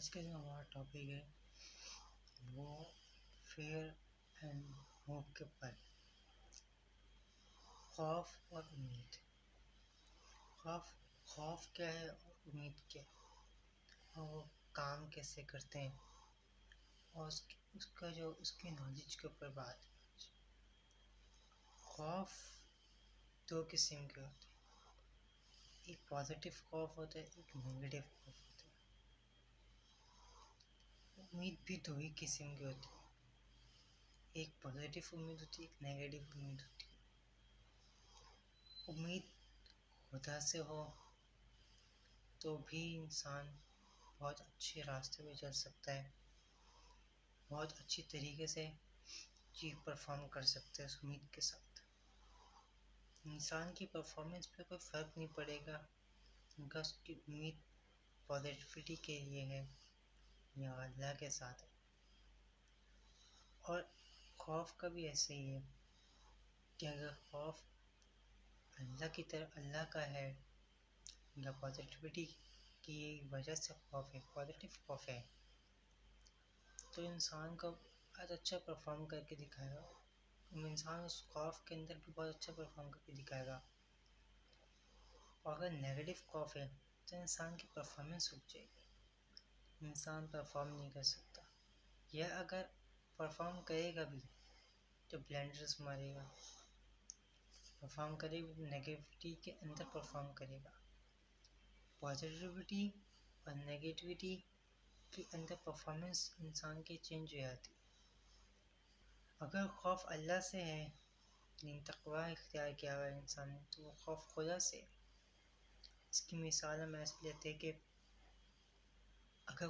آج کا جو ہمارا ٹاپک ہے وہ فیئر اینڈ ہوپ کے اوپر، خوف اور امید۔ خوف کیا ہے اور امید کیا ہے، اور وہ کام کیسے کرتے ہیں، اور اس کی نالج کے اوپر بات ہے۔ خوف دو قسم کے ہوتے ہیں، ایک پازیٹیو خوف ہوتا ہے، ایک نیگیٹو خوف ہوتا ہے۔ امید بھی دو ہی قسم کی ہوتی ہے، ایک پازیٹیو امید ہوتی ہے، ایک نیگیٹو امید ہوتی ہے۔ امید خدا سے ہو تو بھی انسان بہت اچھے راستے پہ چل سکتا ہے، بہت اچھی طریقے سے چیز پرفارم کر سکتا ہے۔ اس امید کے ساتھ انسان کی پرفارمنس پہ کوئی فرق نہیں پڑے گا، کیونکہ اس کی امید پازیٹیوٹی کے لیے ہے یا اللہ کے ساتھ ہے۔ اور خوف کا بھی ایسے ہی ہے کہ اگر خوف اللہ کا ہے یا پازیٹیوٹی کی وجہ سے خوف ہے، پازیٹیو خوف ہے، تو انسان کو بہت اچھا پرفارم کر کے دکھائے گا۔ انسان اس خوف کے اندر بھی بہت اچھا پرفارم کر کے دکھائے گا۔ اور اگر نیگیٹو خوف ہے تو انسان کی پرفارمنس رک جائے گی، انسان پرفارم نہیں کر سکتا، یا اگر پرفارم کرے گا بھی تو بلنڈرز مارے گا، پرفارم کرے گا نیگیٹیوٹی کے اندر پرفارم کرے گا۔ پازیٹیوٹی اور نیگیٹیوٹی کے اندر پرفارمنس انسان کی چینج ہو جاتی ہے۔ اگر خوف اللہ سے ہے، تقوی اختیار کیا ہوا ہے انسان نے، تو وہ خوف خدا سے ہے۔ اس کی مثال ہم ایسے لیتے ہیں کہ اگر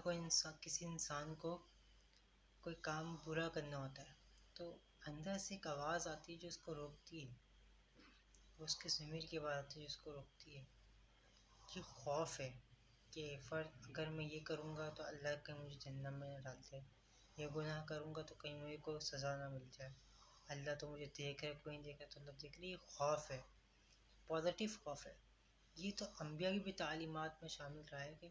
کسی انسان کو کوئی کام برا کرنا ہوتا ہے تو اندر سے ایک آواز آتی ہے جو اس کو روکتی ہے، اس کے ضمیر کی آواز آتی ہے جو اس کو روکتی ہے۔ یہ خوف ہے کہ اگر میں یہ کروں گا تو اللہ کہیں مجھے جہنم میں نہ ڈال دے، یہ گناہ کروں گا تو کہیں میرے کو سزا نہ مل جائے، اللہ تو مجھے دیکھ رہا ہے، کوئی نہیں دیکھ رہا تو اللہ دیکھ رہا ہے۔ یہ خوف ہے، پازیٹیو خوف ہے۔ یہ تو انبیاء کی بھی تعلیمات میں شامل رہا ہے کہ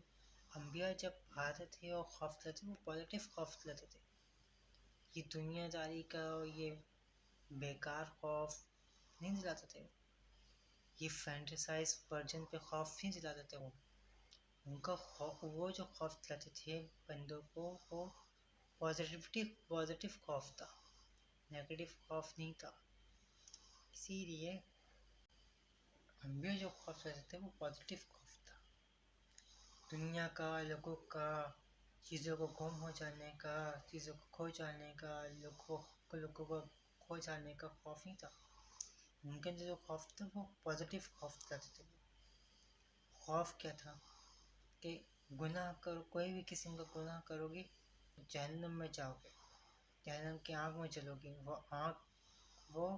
انبیاء جب آتے تھے اور خوف لیتے تھے وہ پازیٹیو خوف لیتے تھے۔ یہ دنیا داری کا یہ بیکار خوف نہیں دلاتے تھے، یہ فینٹیسائز ورژن پہ خوف نہیں دلاتے تھے۔ ان کا وہ جو خوف دلاتے تھے بندوں کو، وہ پازیٹیو خوف تھا، نیگیٹو خوف نہیں تھا۔ اسی لیے انبیاء جو خوف لیتے تھے وہ پازیٹیو خوف تھا، دنیا کا، لوگوں کا، چیزوں کو گم ہو جانے کا، چیزوں کو کھو جانے کا، لوگوں کو کھو جانے کا خوف نہیں تھا۔ ان کے جو خوف تھا وہ پازیٹیو خوف لاتے تھے۔ خوف کیا تھا کہ گناہ کرو، کوئی بھی قسم کا گناہ کرو گے تو جہنم میں جاؤ گے، جہنم کی آگ میں چلو گے۔ وہ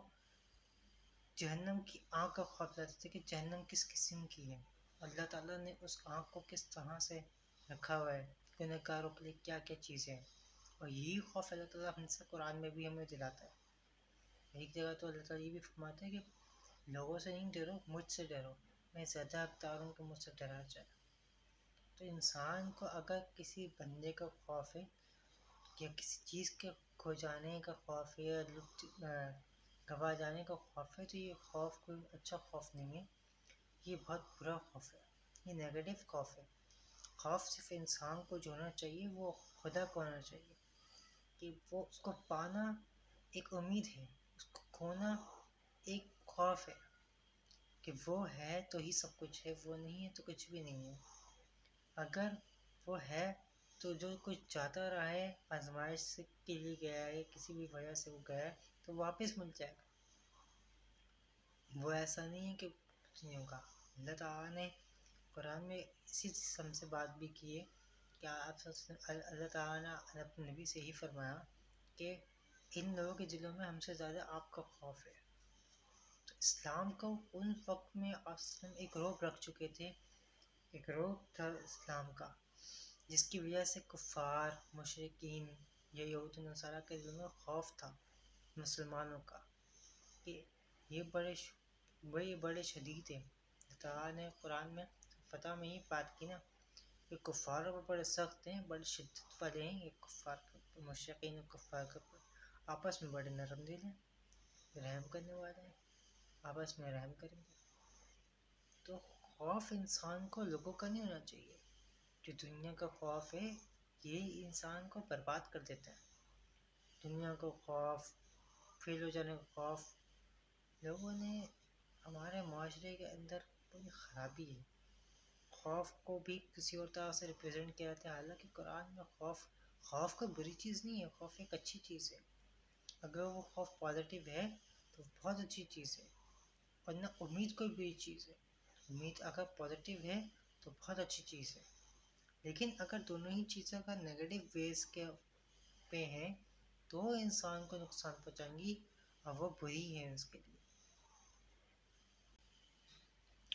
جہنم کی آگ کا خوف لاتے تھے کہ جہنم کس قسم کی ہے، اللہ تعالیٰ نے اس آگ کو کس طرح سے رکھا ہوا ہے، گناہ کاروں کے لیے کیا کیا چیزیں ہیں۔ اور یہی خوف اللہ تعالیٰ ہم سے قرآن میں بھی ہمیں دلاتا ہے۔ ایک جگہ تو اللہ تعالیٰ یہ بھی فرماتا ہے کہ لوگوں سے نہیں ڈرو، مجھ سے ڈرو، میں زیادہ حقدار ہوں کہ مجھ سے ڈرا جائے۔ تو انسان کو اگر کسی بندے کا خوف ہے یا کسی چیز کے کھو جانے کا خوف ہے یا گوا جانے کا خوف ہے، تو یہ خوف کوئی اچھا خوف نہیں ہے، یہ بہت برا خوف ہے، یہ نیگیٹو خوف ہے۔ خوف صرف انسان کو جو ہونا چاہیے وہ خدا کو ہونا چاہیے، کہ وہ اس کو پانا ایک امید ہے، اس کو کھونا ایک خوف ہے، کہ وہ ہے تو ہی سب کچھ ہے، وہ نہیں ہے تو کچھ بھی نہیں ہے۔ اگر وہ ہے تو جو کچھ جاتا رہا ہے، آزمائش کے لیے گیا ہے، کسی بھی وجہ سے وہ گیا ہے تو واپس مل جائے گا، وہ ایسا نہیں ہے کہ کچھ نہیں ہوگا۔ اللہ تعالیٰ نے قرآن میں اسی قسم سے بات بھی کی ہے کہ اللہ تعالیٰ نے اپنے نبی سے ہی فرمایا کہ ان لوگوں کے دلوں میں ہم سے زیادہ آپ کا خوف ہے۔ تو اسلام کو ان وقت میں ایک روب رکھ چکے تھے، ایک روب تھا اسلام کا، جس کی وجہ سے کفار، مشرکین یا یہود و نصارہ کے دلوں میں خوف تھا مسلمانوں کا، کہ یہ بڑے شدید ہے۔ اللہ تعالیٰ نے قرآن میں فتح میں ہی بات کی نا یہ کفار پر بڑے سخت ہیں، بڑے شدت والے ہیں، یہ کفار مشرقین اور کفار کے اوپر آپس میں بڑے نرم دل ہیں، رحم کرنے والے ہیں، آپس میں رحم کریں گے۔ تو خوف انسان کو لوگوں کا نہیں ہونا چاہیے۔ جو دنیا کا خوف ہے یہ انسان کو برباد کر دیتا ہے۔ دنیا کو خوف، فیل ہو جانے کا خوف، لوگوں نے ہمارے معاشرے کے اندر بڑی خرابی ہے۔ خوف کو بھی کسی اور طرح سے ریپرزینٹ کیا جاتا ہے، حالانکہ قرآن میں خوف کوئی بری چیز نہیں ہے، خوف ایک اچھی چیز ہے۔ اگر وہ خوف پازیٹیو ہے تو بہت اچھی چیز ہے، ورنہ امید کوئی بری چیز ہے۔ امید اگر پازیٹیو ہے تو بہت اچھی چیز ہے، لیکن اگر دونوں ہی چیزیں کا نیگیٹو ویز کے پہ ہیں تو انسان کو نقصان پہنچائیں گی اور وہ بری ہے اس کے لیے۔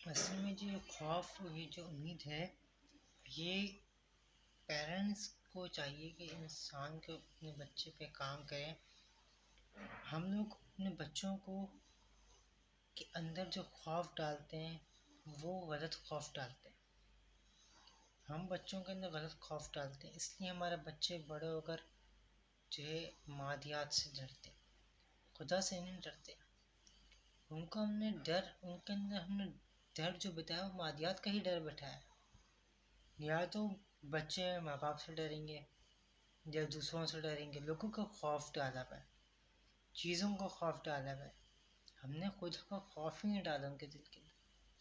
اصل میں جو خوف اور یہ جو امید ہے، یہ پیرنٹس کو چاہیے کہ انسان کو اپنے بچے پہ کام کریں۔ ہم لوگ اپنے بچوں کو کے اندر جو خوف ڈالتے ہیں وہ غلط خوف ڈالتے ہیں۔ ہم بچوں کے اندر غلط خوف ڈالتے ہیں، اس لیے ہمارے بچے بڑے ہو کر جو ہے مادیات سے ڈرتے، خدا سے نہیں ڈرتے۔ ان کے اندر ہم نے ڈر جو بتایا وہ مادیات کا ہی ڈر بٹھایا ہے۔ یا تو بچے ماں باپ سے ڈریں گے یا دوسروں سے ڈریں گے، لوگوں کا خوف ڈالا ہوا ہے، چیزوں کو خوف ڈالا ہوا ہے۔ ہم نے خود کا خوف ہی نہیں ڈالا ان کے دل کے اندر۔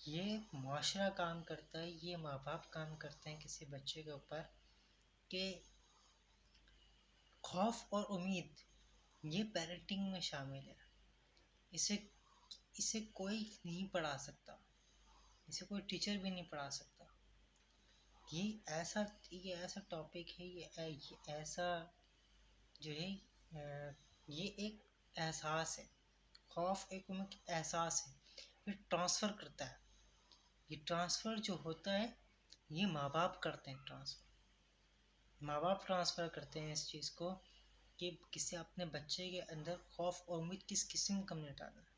یہ معاشرہ کام کرتا ہے، یہ ماں باپ کام کرتے ہیں کسی بچے کے اوپر کہ خوف اور امید یہ پیرنٹنگ میں شامل ہے۔ اسے کوئی نہیں پڑھا سکتا، اسے کوئی ٹیچر بھی نہیں پڑھا سکتا۔ یہ ایسا ٹاپک ہے، یہ ایسا جو ہے یہ ایک احساس ہے۔ خوف ایک امید احساس ہے، یہ ٹرانسفر کرتا ہے۔ یہ ٹرانسفر جو ہوتا ہے یہ ماں باپ کرتے ہیں، ماں باپ ٹرانسفر کرتے ہیں اس چیز کو کہ کسی اپنے بچے کے اندر خوف اور امید کس قسم کا نہیں ڈالنا ہے،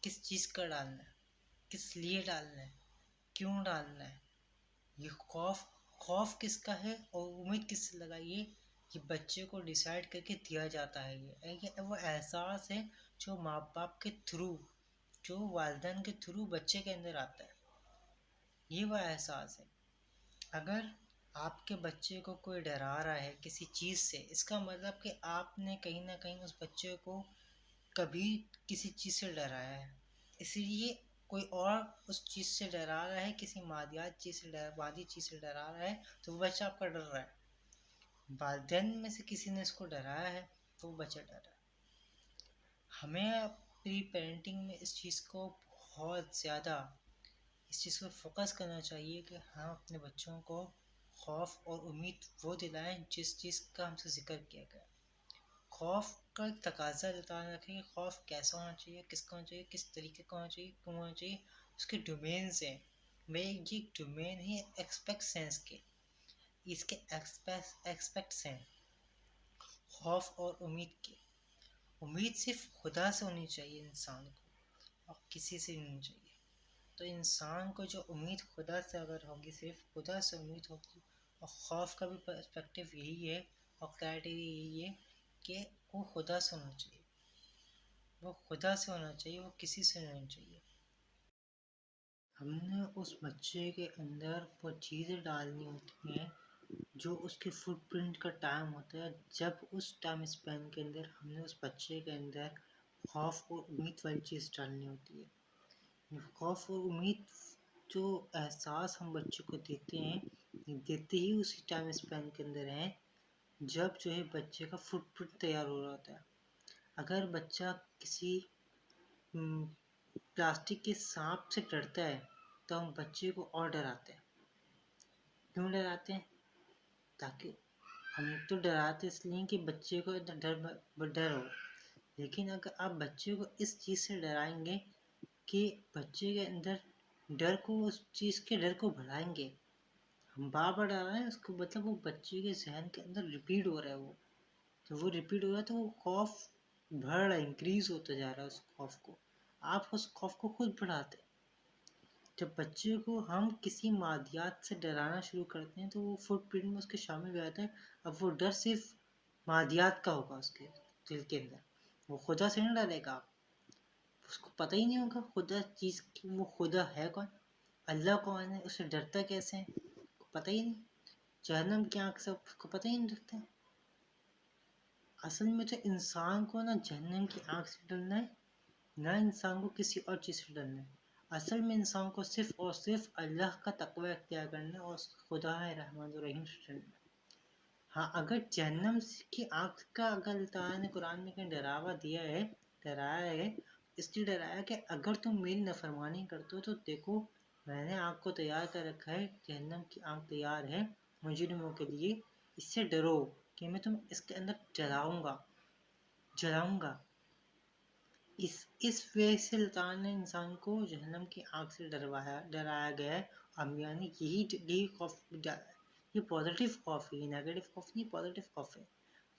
کس چیز کا ڈالنا ہے، کس لیے ڈالنا ہے، کیوں ڈالنا ہے۔ یہ خوف کس کا ہے اور امید کس سے لگائیے، یہ بچے کو ڈیسائیڈ کر کے دیا جاتا ہے۔ یہ وہ احساس ہے جو ماں باپ کے تھرو، جو والدین کے تھرو بچے کے اندر آتا ہے، یہ وہ احساس ہے۔ اگر آپ کے بچے کو کوئی ڈرا رہا ہے کسی چیز سے، اس کا مطلب کہ آپ نے کہیں نہ کہیں اس بچے کو کبھی کسی چیز سے ڈرایا ہے، اسی لیے کوئی اور اس چیز سے ڈرا رہا ہے، کسی مادی چیز سے ڈرا رہا ہے تو وہ بچہ آپ کا ڈر رہا ہے۔ والدین میں سے کسی نے اس کو ڈرایا ہے تو وہ بچہ ڈر رہا ہے۔ ہمیں اپنی پیرنٹنگ میں اس چیز کو بہت زیادہ اس چیز پر فوکس کرنا چاہیے کہ ہم اپنے بچوں کو خوف اور امید وہ دلائیں جس چیز کا ہم سے ذکر کیا گیا۔ خوف کا ایک تقاضا رکھیں کہ خوف کیسا ہونا چاہیے، کس کا ہونا چاہیے، کس طریقے کا ہونا چاہیے، کیوں ہونا چاہیے، اس کے ڈومینز ہیں۔ یہ ڈومین ہے ایکسپیکٹ سینس کے، اس کے ایکسپیکٹس ہیں خوف اور امید کے۔ امید صرف خدا سے ہونی چاہیے انسان کو، اور کسی سے نہیں ہونی چاہیے۔ تو انسان کو جو امید خدا سے اگر ہوگی، صرف خدا سے امید ہوگی، اور خوف کا بھی پرسپیکٹیو یہی ہے اور کرائٹیریا یہی ہے کہ وہ خدا سے ہونا چاہیے، وہ خدا سے ہونا چاہیے، وہ کسی سے نہیں ہونا چاہیے۔ ہم نے اس بچے کے اندر وہ چیزیں ڈالنی ہوتی ہیں جو اس کے فٹ پرنٹ کا ٹائم ہوتا ہے، جب اس ٹائم اسپین کے اندر ہم نے اس بچے کے اندر خوف اور امید والی چیز ڈالنی ہوتی ہے۔ خوف اور امید جو احساس ہم بچے کو دیتے ہیں، دیتے ہی اسی ٹائم اسپین کے اندر ہیں جب جو ہے بچے کا فٹ پرنٹ تیار ہو رہا ہوتا ہے۔ اگر بچہ کسی پلاسٹک کے سانپ سے ڈرتا ہے تو ہم بچے کو اور ڈراتے ہیں۔ کیوں ڈراتے ہیں؟ تاکہ ہم تو ڈراتے اس لیے کہ بچے کو ڈر ہو، لیکن اگر آپ بچے کو اس چیز سے ڈرائیں گے کہ بچے کے اندر ڈر کو، اس چیز کے ڈر کو بڑھائیں گے، ہم بار بار ڈر رہے ہیں اس کو، مطلب وہ بچے کے ذہن کے اندر ریپیٹ ہو رہا ہے، وہ جب وہ ریپیٹ ہو رہا ہے تو وہ خوف بڑھ رہا ہے، انکریز ہوتا جا رہا ہے اس خوف کو، آپ اس خوف کو خود بڑھاتے ہیں۔ جب بچے کو ہم کسی مادیات سے ڈرانا شروع کرتے ہیں تو وہ فٹ پرنٹ میں اس کے شامل ہو جاتا ہے. اب وہ ڈر صرف مادیات کا ہوگا اس کے دل کے اندر. وہ خدا سے نہیں ڈرے گا. اس کو پتہ ہی نہیں ہوگا خدا چیز وہ خدا ہے کون, اللہ کون ہے, اسے ڈرتا کیسے ہے, پتہ ہی نہیں. جہنم کی آنکھ سے اس کو پتہ ہی نہیں ڈرتا ہے. اصل میں تو انسان کو نہ جہنم کی آنکھ سے ڈرنا ہے, نہ انسان کو کسی اور چیز سے ڈرنا ہے. اصل میں انسان کو صرف اور صرف اللہ کا تقوی اختیار کرنا ہے اور خدا رحمان الرحیم سے ڈرنا ہے. ہاں, اگر جہنم کی آنکھ کا اگر اللہ تعالیٰ نے قرآن میں کہیں ڈراوا دیا ہے, ڈرایا ہے, اس لیے ڈرایا کہ اگر تم میری نافرمانی کرتے ہو تو دیکھو میں نے آنکھ کو تیار کر رکھا ہے, جہنم کی آنکھ تیار ہے مجرموں کے لیے, اس سے ڈرو کہ میں تم اس کے اندر جلاؤں گا. اس وجہ سے اللہ تعالیٰ نے انسان کو جہنم کی آنکھ سے ڈرایا گیا ہے. اب یعنی یہی خوف ڈالا ہے. یہ پازیٹیو خوف ہے, یہ نیگیٹو خوف نہیں, پازیٹیو خوف ہے.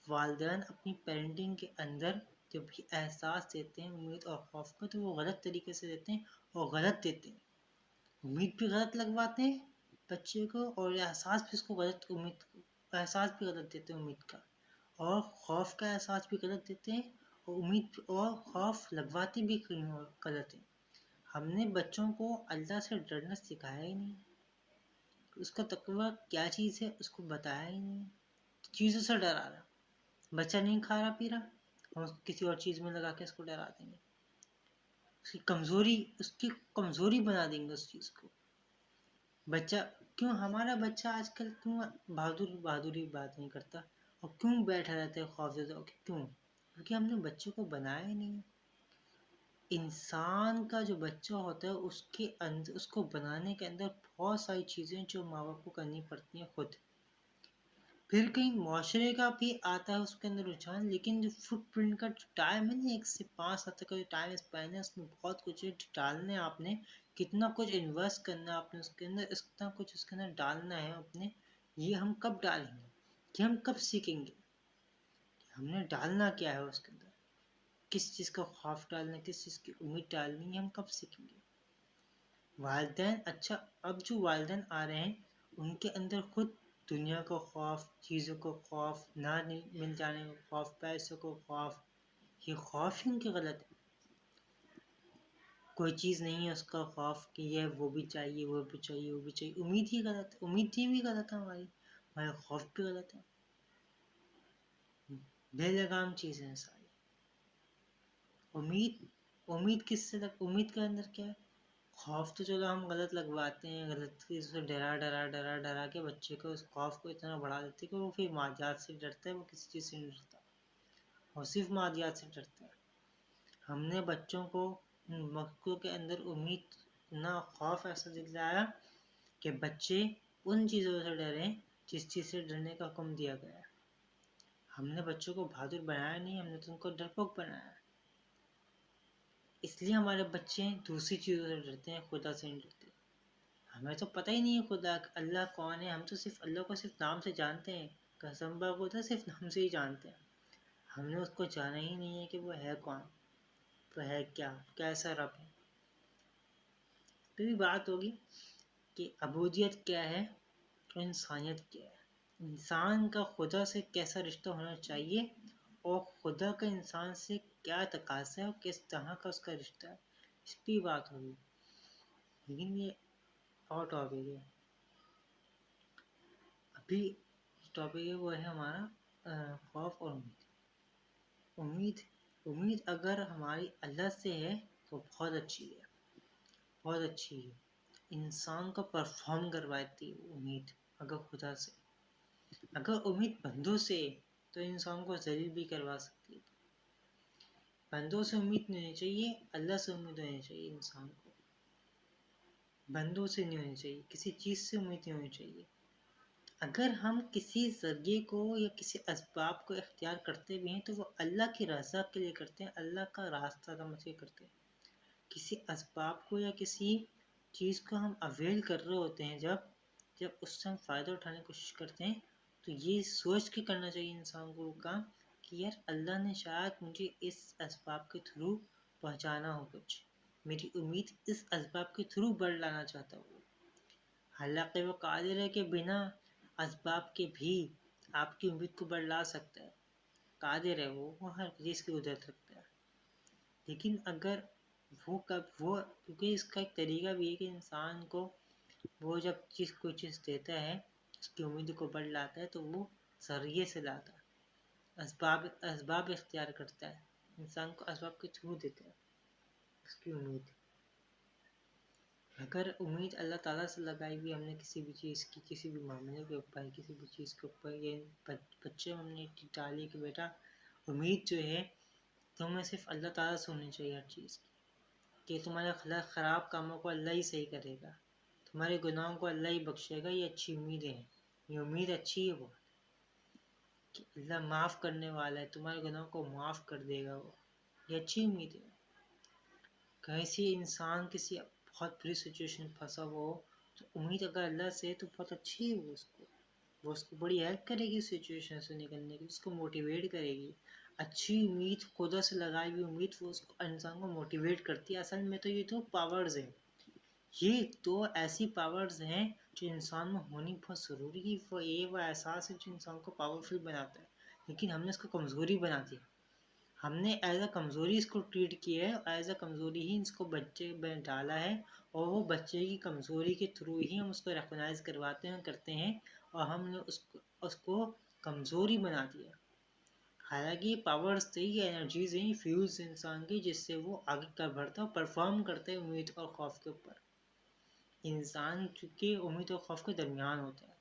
والدین اپنی پیرنٹنگ کے اندر جب بھی احساس دیتے ہیں امید اور خوف کا تو وہ غلط طریقے سے دیتے ہیں اور غلط دیتے ہیں. امید بھی غلط لگواتے ہیں بچے کو اور احساس بھی اس کو احساس بھی غلط دیتے ہیں امید کا, اور خوف کا احساس بھی غلط دیتے ہیں اور امید اور خوف لگواتے بھی غلط ہیں. ہم نے بچوں کو اللہ سے ڈرنا سکھایا ہی نہیں, اس کا تقوی کیا چیز ہے اس کو بتایا ہی نہیں. چیزوں سے ڈرا رہا, بچہ نہیں کھا رہا پی رہا, ہم کسی اور چیز میں لگا کے اس کو ڈرا دیں گے. اس کی کمزوری بنا دیں گے اس چیز کو. بچہ کیوں ہمارا بچہ آج کل کیوں بہادری بات نہیں کرتا اور کیوں بیٹھا رہتا ہے خوف زدہ ہو کے, کیوں؟ کیونکہ ہم نے بچوں کو بنایا ہی نہیں. انسان کا جو بچہ ہوتا ہے اس کو بنانے کے اندر بہت ساری چیزیں جو ماں باپ کو کرنی پڑتی ہیں خود. پھر کہیں معاشرے کا بھی آتا ہے اس کے اندر رجحان, لیکن جو فٹ پرنٹ کا جو ٹائم ہے نا 1 سے 5 سال تک کا جو ٹائم اسپین ہے, اس میں بہت کچھ ڈالنا ہے آپ نے, کتنا کچھ انویسٹ کرنا ہے آپ نے اس کے اندر, اتنا کچھ اس کے اندر ڈالنا ہے اپنے. یہ ہم کب ڈالیں گے, کہ ہم کب سیکھیں گے کہ ہم نے ڈالنا کیا ہے اس کے اندر, کس چیز کا خوف ڈالنا ہے, کس چیز کی امید ڈالنی ہے, ہم کب سیکھیں گے. والدین اب جو والدین آ رہے ہیں ان کے اندر خود دنیا کو خوف, چیزوں کو خوف, نہ مل جانے کو خوف, پیسوں کو خوف, یہ خوف ہی ان کے غلط ہے. کوئی چیز نہیں ہے اس کا خوف کہ یہ وہ بھی چاہیے, وہ بھی چاہیے, وہ بھی چاہیے. امید ہی غلط ہے, امید ہی بھی غلط ہے ہمارا خوف بھی غلط ہے. بے لگام چیزیں ہیں ساری. امید کس سے امید کے اندر کیا ہے, خوف تو چلو ہم غلط لگواتے ہیں, غلط سے ڈرا کے بچے کو اس خوف کو اتنا بڑھا دیتے کہ وہ پھر مادیات سے ڈرتا ہے, وہ کسی چیز سے نہیں ڈرتا, وہ صرف مادیات سے ڈرتا ہے. ہم نے بچوں کو مکوں کے اندر امید نہ خوف ایسا دلایا کہ بچے ان چیزوں سے ڈریں جس چیز سے ڈرنے کا حکم دیا گیا ہے. ہم نے بچوں کو بہادر بنایا نہیں, ہم نے تو ان کو ڈرپوک بنایا ہے. اس لیے ہمارے بچے دوسری چیزوں سے ڈرتے ہیں, خدا سے نہیں ڈرتے. ہمیں تو پتہ ہی نہیں ہے خدا اللہ کون ہے, ہم تو صرف اللہ کو صرف نام سے جانتے ہیں, قسم با خدا صرف نام سے ہی جانتے ہیں. ہم نے اس کو جانا ہی نہیں ہے کہ وہ ہے کون, وہ ہے کیا, کیسا رب ہے. پھر بات ہوگی کہ عبودیت کیا ہے اور انسانیت کیا ہے, انسان کا خدا سے کیسا رشتہ ہونا چاہیے اور خدا کا انسان سے کیا تقاضا ہے اور کس طرح کا اس کا رشتہ ہے, اس پہ بات ہوگی. لیکن یہ اور ٹاپک ہے, ابھی ٹاپک ہے وہ ہے ہمارا خوف اور امید اگر ہماری اللہ سے ہے تو بہت اچھی ہے, بہت اچھی ہے. انسان کو پرفارم کرواتی ہے امید اگر خدا سے. اگر امید بندوں سے تو انسان کو ذلیل بھی کروا سکتی ہے. بندوں سے امید نہیں ہونی چاہیے, اللہ سے امید ہونی چاہیے. انسان کو بندوں سے نہیں ہونی چاہیے, کسی چیز سے امید نہیں ہونی چاہیے. اگر ہم کسی ذریعے کو یا کسی اسباب کو اختیار کرتے بھی ہیں تو وہ اللہ کی رضا کے لیے کرتے ہیں, اللہ کا راستہ سمجھ کے کرتے ہیں. کسی اسباب کو یا کسی چیز کو ہم اویل کر رہے ہوتے ہیں جب اس سے ہم فائدہ اٹھانے کی کوشش کرتے ہیں تو یہ سوچ کے کرنا چاہیے انسان کو کام کہ یار اللہ نے شاید مجھے اس اسباب کے تھرو پہنچانا ہو کچھ, میری امید اس اسباب کے تھرو بڑھ لانا چاہتا ہوں، حالانکہ وہ قادر ہے کہ بنا اسباب کے بھی آپ کی امید کو بڑھ لا سکتا ہے، قادر ہے، وہ ہر چیز کی قدرت رکھتا ہے۔ لیکن اگر وہ کیونکہ اس کا ایک طریقہ بھی ہے کہ انسان کو وہ جب کوئی چیز دیتا ہے، اس کی امید کو بڑھ لاتا ہے، تو وہ ذریعے سے لاتا ہے، اسباب اختیار کرتا ہے، انسان کو اسباب کے تھرو دیتا ہے اس کی امید۔ اگر امید اللہ تعالیٰ سے لگائی ہوئی ہم نے کسی بھی چیز کی، کسی بھی معاملے کے اوپر، کسی بھی چیز کے اوپر، یہ بچے ہم نے ڈالی کہ بیٹا امید جو ہے تمہیں صرف اللہ تعالیٰ سے ہونی چاہیے ہر چیز کی، کہ تمہارے خراب کاموں کو اللہ ہی صحیح کرے گا، تمہارے گناہوں کو اللہ ہی بخشے گا، یہ اچھی امیدیں ہیں، یہ امید اچھی ہے بہت، کہ اللہ معاف کرنے والا ہے، تمہارے گناہوں کو معاف کر دے گا وہ، یہ اچھی امید ہے۔ کسی انسان کسی بہت بری سچویشن میں پھنسا ہوا ہو تو امید اگر اللہ سے ہے تو بہت اچھی ہے، وہ اس کو بڑی ہیلپ کرے گی سچویشن سے نکلنے کی، اس کو موٹیویٹ کرے گی۔ اچھی امید، خدا سے لگائی ہوئی امید، وہ اس کو انسان کو موٹیویٹ کرتی ہے۔ اصل میں تو یہ تو پاورز ہیں، یہ تو ایسی پاورز ہیں جو انسان میں ہونی بہت ضروری ہے، وہ احساس ہے جو انسان کو پاورفل بناتا ہے، لیکن ہم نے اس کو کمزوری بنا دی، ہم نے ایز اے کمزوری اس کو ٹریٹ کیا ہے، ایز اے کمزوری ہی اس کو بچے میں ڈالا ہے، اور وہ بچے کی کمزوری کے تھرو ہی ہم اس کو ریکگنائز کرتے ہیں، اور ہم نے اس کو کمزوری بنا دیا۔ حالانکہ یہ پاورز تھے، یہ انرجیز ہیں، یہ فیوز انسان کی، جس سے وہ آگے کا بڑھتا ہے، پرفارم کرتے ہیں امید اور خوف کے اوپر۔ انسان چونکہ امید اور خوف کے درمیان ہوتا ہے،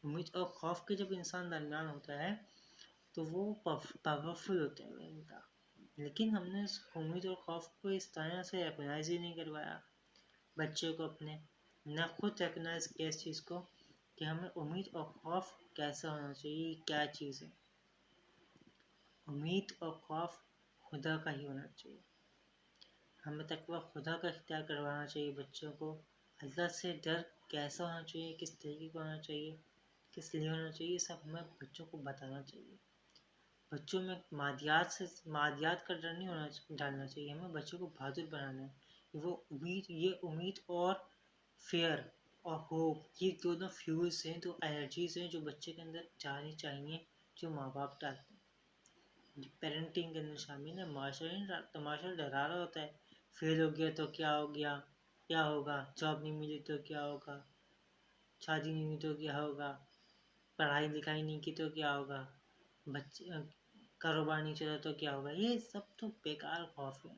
امید اور خوف کے جب انسان درمیان ہوتا ہے تو وہ پاورفل ہوتا ہے ان کا، لیکن ہم نے اس امید اور خوف کو اس طرح سے ریکگنائز ہی نہیں کروایا بچے کو اپنے، نہ خود ریکگنائز کیا اس چیز کو کہ ہمیں امید اور خوف کیسا ہونا چاہیے، کیا چیز ہے۔ امید اور خوف خدا کا ہی ہونا چاہیے، ہمیں تقویٰ خدا کا اختیار کروانا چاہیے بچوں کو، اللہ سے ڈر کیسا ہونا چاہیے، کس طریقے کا ہونا چاہیے، کس لیے ہونا چاہیے، سب ہمیں بچوں کو بتانا چاہیے۔ بچوں میں مادیات کا ڈر نہیں ڈالنا چاہیے، ہمیں بچوں کو بہادر بنانا ہے۔ یہ امید اور فیئر اور ہوپ، یہ دونوں فیوز ہیں، دو انرجیز ہیں جو بچے کے اندر جانی چاہیے، جو ماں باپ ڈالتے ہیں، پیرنٹنگ کے اندر شامل ہے۔ معاشرہ ڈرا رہا ہوتا ہے، فیل ہو گیا تو کیا ہو گیا، کیا ہوگا، جاب نہیں ملی تو کیا ہوگا، شادی نہیں ہوئی تو کیا ہوگا، پڑھائی لکھائی نہیں کی تو کیا ہوگا، بچے کاروبار نہیں چلا تو کیا ہوگا۔ یہ سب تو بیکار خوف ہے،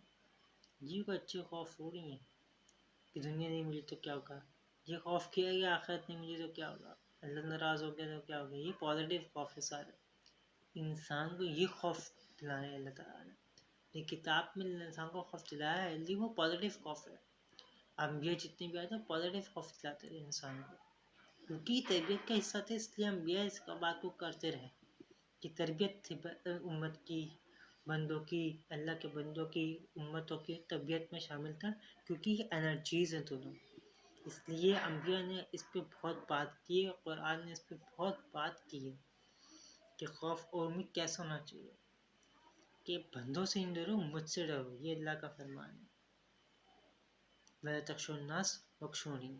یہ کوئی اچھے خوف تھوڑی ہیں کہ دنیا نہیں ملی تو کیا ہوگا، یہ خوف کیا ہے کہ آخرت نہیں ملی تو کیا ہوگا، اللہ ناراض ہو گیا تو کیا ہوگا۔ یہ پازیٹیو خوف ہے سارے، انسان کو یہ خوف دلانا ہے اللہ تعالیٰ نے، یہ کتاب میں انسان کو خوف دلایا ہے، لیکن وہ پازیٹیو خوف ہے۔ انبیاء جتنے بھی آئے تھے پازیٹیو خوف دلاتے تھے انسان کو، کیونکہ تربیت کا حصہ تھا، اس لیے انبیاء اس کا بات کو کرتے رہے کہ تربیت تھی امت کی، بندوں کی، اللہ کے بندوں کی، امتوں کی تربیت میں شامل تھا، کیونکہ یہ انرجیز ہیں دونوں، اس لیے انبیاء نے اس پہ بہت بات کی ہے، قرآن نے اس پہ بہت بات کی ہے کہ خوف اور امید کیسا ہونا چاہیے، کہ بندوں سے نہیں ڈرو، مجھ سے ڈرو، یہ اللہ کا فرمان ہے۔ وَلَا تَخْشَوُا النَّاسَ وَاخْشَوْنِی،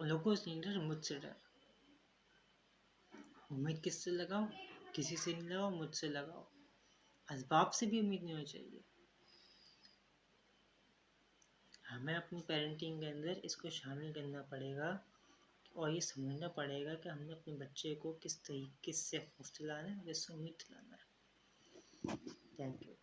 لوگوں سے نہیں ڈر، مجھ سے ڈر۔ امید کس سے لگاؤ؟ کسی سے نہیں لگاؤ، مجھ سے لگاؤ۔ اسباب سے بھی امید نہیں ہونی چاہیے، ہمیں اپنی پیرنٹنگ کے اندر اس کو شامل کرنا پڑے گا، اور یہ سمجھنا پڑے گا کہ ہم نے اپنے بچے کو کس طریقے سے خوف دلانا ہے، کس سے امید دلانا ہے۔ Thank you.